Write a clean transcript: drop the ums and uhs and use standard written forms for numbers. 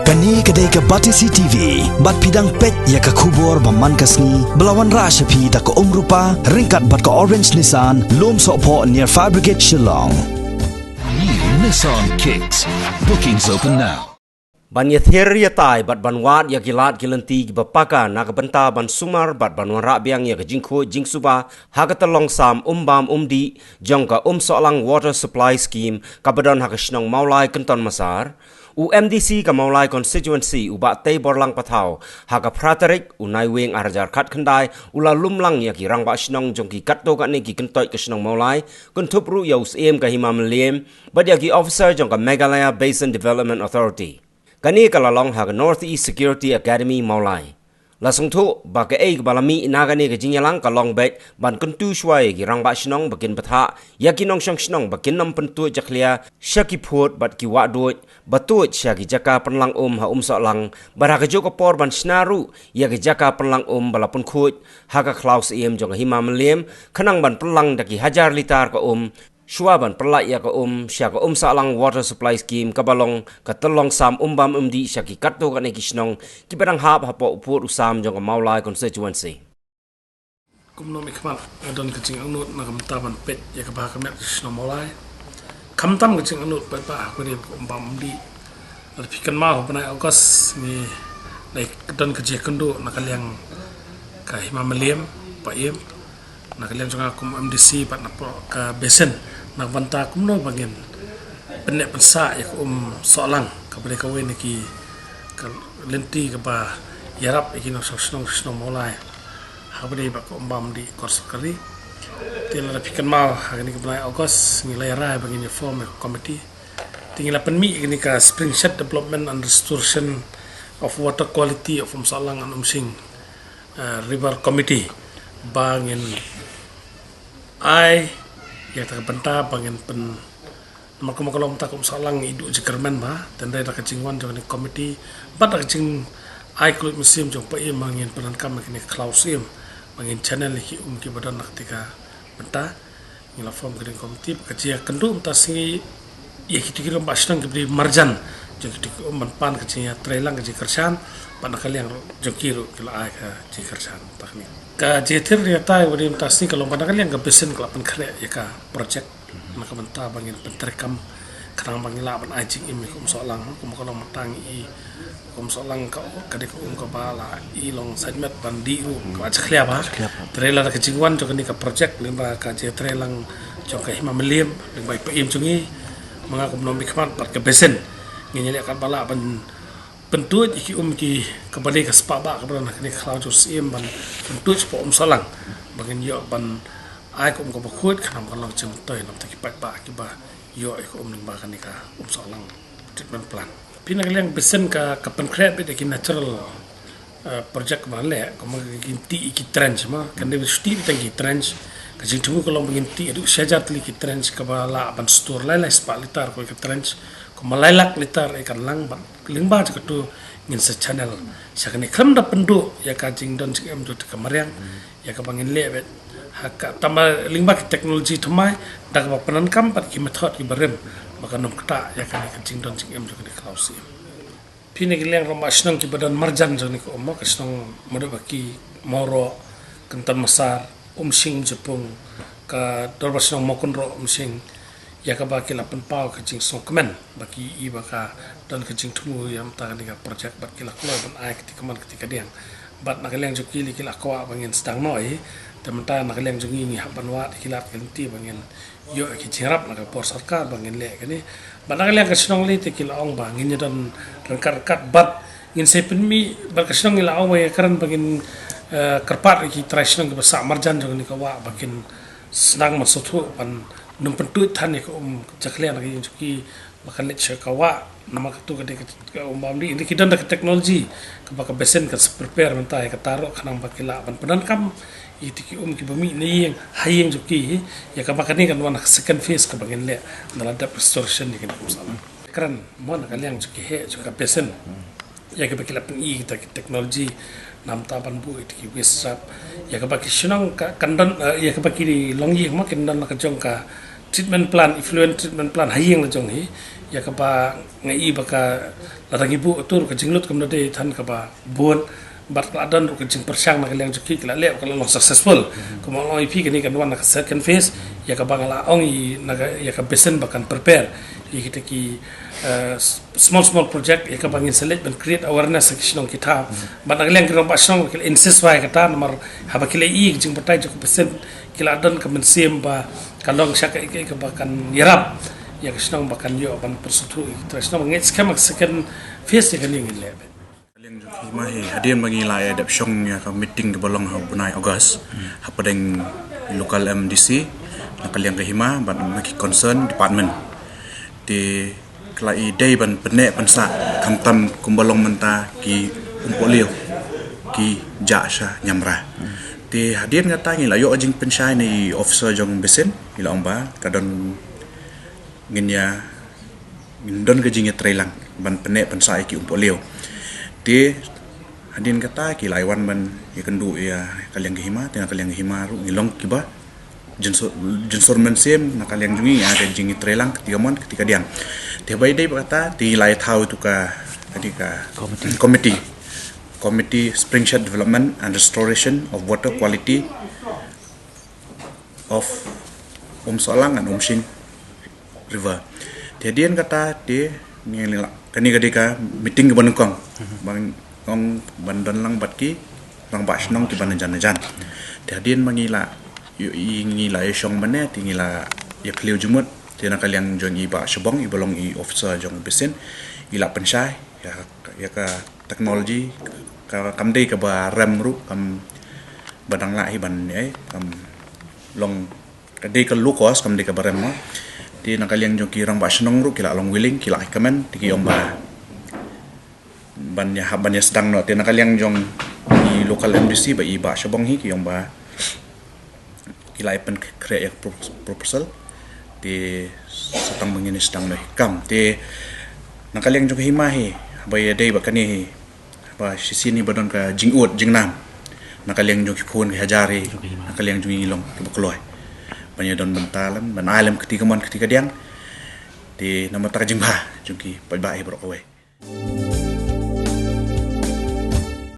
Kani kedai ke Batisi TV, bat pidang pet ya ke kubur baman kasni, belawan rasyapi tak ke rupa, ringkat bat ke Orange Nissan, lom sokpo near Fire Brigade Shillong. New Nissan Kicks. Bookings open now. Ban ya thir ya tai bat ban wat ya gilat gilanti bapaka na benta ban sumar bat ban wara biang ya jingkho jingsuba hagatalong sam bam di jongka solang water supply scheme kabadon hakashnong maulai kenton masar UMDC ka maulai constituency uba tei borlang pathau haga pratarik unai wing arjar khat khandai ula lumlang ya ki rangba shnong jongki katto ka ne ki kentoi ka shnong maulai kuntup ru ya usem ka himam lem badya ki officer jongka Meghalaya Basin Development Authority kani kalalong haga Northeast Security Academy maulai lasung thu ba ka ei balami inagani ka jingyalang kalong bet ban kuntu shwai gi rangba shnong bakin batha yakinong shong shnong bakin nam pentu jaklia shaki phot bat ki wa doj batut shaki jaka penlang ha solang bara ka joko por ban snaru ya ki jaka penlang balapun khut haga Klaus jong himam lem khanang ban penlang daki hajar litar ka Shuaban perlak ya ka syaka salang water supply scheme kabalong katalong sam bam di syaki katto ka nekisnong kibarang hap hapo upur usam jong maulai constituency kumno mikmal adon kecing anut na kamtaban pet ya ka bah kamet kisnong maulai kamtam kecing anut pa ko ni bam di alpikan ma bana August ni like adon kecing kendo na kalyang ka himamaliam pa yem na kalian juga kum MDC pat na ka besen na banta kum no bagin penek pensa ya solang ka bere ka wen ki ka lenti ka ba yarap iki no sosno molai ha bere ba ko bam di kors kali tiel la pikan mal ha ni ka bulai August ngilai rai bagin form committee tinggal penmi ini ka spring shed development and restoration of water quality of solang and sing river committee bangin ai ya tak benta bangin pen makom tak salang idu jekerman ba tendai tak cingwan jong ni komiti bat tak cing ai klub musim jong pa bangin penan kam ni klausim bangin channel ki ki badan nak tika benta ngila form gering komiti kecil kendu tasngi ya kitikiro basnang ki marjan jong kitik pan kecil trelang kecil kersan pan kaliang jong kiro kila ai ka kersan takni ka jetir ya tai wadi tasni kalau pada kalian ka besen kelapan kare ya ka project maka benta bangin penterekam karang bangila ban ajing imi solang kalau matang i solang ka kadek ka bala i long segment bandi ru ka chkhlia ba trailer ka jingwan jo ka project limba ka je trailang jo ka hima melim limba pa im chungi mga kumno mikman pat ka besen nginya ka bala ban bentuk iki ki kembali ke sepaba ke berana kini kalau jus ban bentuk po salang bagin yo ban ai ko bakut kanam kalau jeng toy nam taki pak ki ba yo ko ning ba kan ka salang treatment plan pina kalian besen ka penkret be ki natural project bale ko ginti iki trench ma kan de sti tangi trench ka jing tumu kalau ginti adu syajar tli ki trench ka bala ban store lai spa litar ko ki trench ko malailak litar ikan lang ban lingba tu ngin sa channel sakani kham da pendu ya ka jing don jing am dot kamariang ya ka bangin lebet hak tambah lingba teknologi thumai da ka panan kam pat ki method ki barem maka nom kata ya ka jing don jing am dot ni klausi pine gilang rom asnong ki badan marjan joni ko mo kasnong modo baki moro kentan masar sing jepung ka dorbasnong mokon ro sing ya ka baki lapan pau kecing songkemen baki i baka dan kecing tumu yang tangan dengan projek baki laklo ban ai ketika man ketika diang bat nak leng joki li kila kwa bangin sedang noi temen-ta nak leng jongi ni haban wa kilat kenti bangin yo ki cerap nak por sarkar bangin le kani bat nak leng kesnong li te kila ong bangin dan rengkat bat ngin sepenmi bat kesnong ila ong ya karan bangin kerpat ki trasnong ke besak marjan jong ni kawa bakin sedang masuk pan numpentut tan ko jaklian lagi joki makan lek kawa nama tu kade bamdi ini kita ndak teknologi ke baka besen ke prepare mentai ke taruh kanang bakila ban pedan kam itiki ki bami ni yang hayeng joki ya ka baka ni kan wana second phase ke bagian le dalam restoration ni kan usaha keren mon kalian joki he joka besen ya ke bakila pen i kita teknologi nam taban bu itiki wesap ya ka baki shinang ka kandan ya ka baki longyi makin dan ka jong ka treatment plan effluent treatment plan hayeng la jong hi ya ka ba ngai baka larang ibu atur ka jinglut kam de than ka ba bon bat ka adan ka jing persang na kaleng juki kala le ka long successful kuma long ipi kini kan wan ka second phase ya ka ba la ong i na ya ka besen bakan prepare kita ki small project ya ka bangin select dan create awareness section kita ban ngaleng kira ba song kila insist wai kata nomor haba kila i jing batai jok percent kila dan ka mensim ba kalong syaka ka bakan yarap ya ka song bakan yo ban persutu terus no ngit skema second phase ya kan ngin lebe yang joki mahi hadian bagi la adap song ya ka meeting ke bolong ha bunai August ha padeng local MDC nakaliang ke hima ban maki concern department di kelai day ban penek pensa kantam kumbalong menta ki umpolio ki jasha nyamra di hadian ngata ngi la yo ajing pensai ni officer jong besen ila omba kadon nginya ngindon ke jinge trailang ban penek pensa ki umpolio di hadian kata ki laiwan ban ikendu ya kaliang hima tena kaliang hima ru ngilong kiba jensor mensem nak kalian jungi ada jingi trelang ketiga mon ketika diang dia bayi day berkata di lai tahu itu ka tadi ka committee Springshed Development and Restoration of Water Quality of Solang and Shing River dia dian kata dia ni kani kadika meeting ke Banungkong bang ngong bandan lang batki lang basnong ki banajan dia dian mangila ingi la yong mane tingila ya kliu jumut tena kaliang jong iba sebong ibolong i officer jong besen ila pensai ya ka teknologi ka kamdei ka ba rem ru kam badang la hi ban kam long kadei ka lukos kamdei ka ba rem ma tena kaliang jong kirang ba senong ru kila long willing kila kamen tigi omba ban ya sedang no tena kaliang jong i local MDC ba iba sebong hi ki omba kilai pen create proposal di setang mengini sedang dah kam di nakaliang juga himahi baya day bakani ba sisi ni badon ka jingut jingnam nakaliang juga pun ke hajari nakaliang juga ngilong ke bakloi banyak don bentalan ban alam ketika diang di nama tarjimah juga pai bai brokwe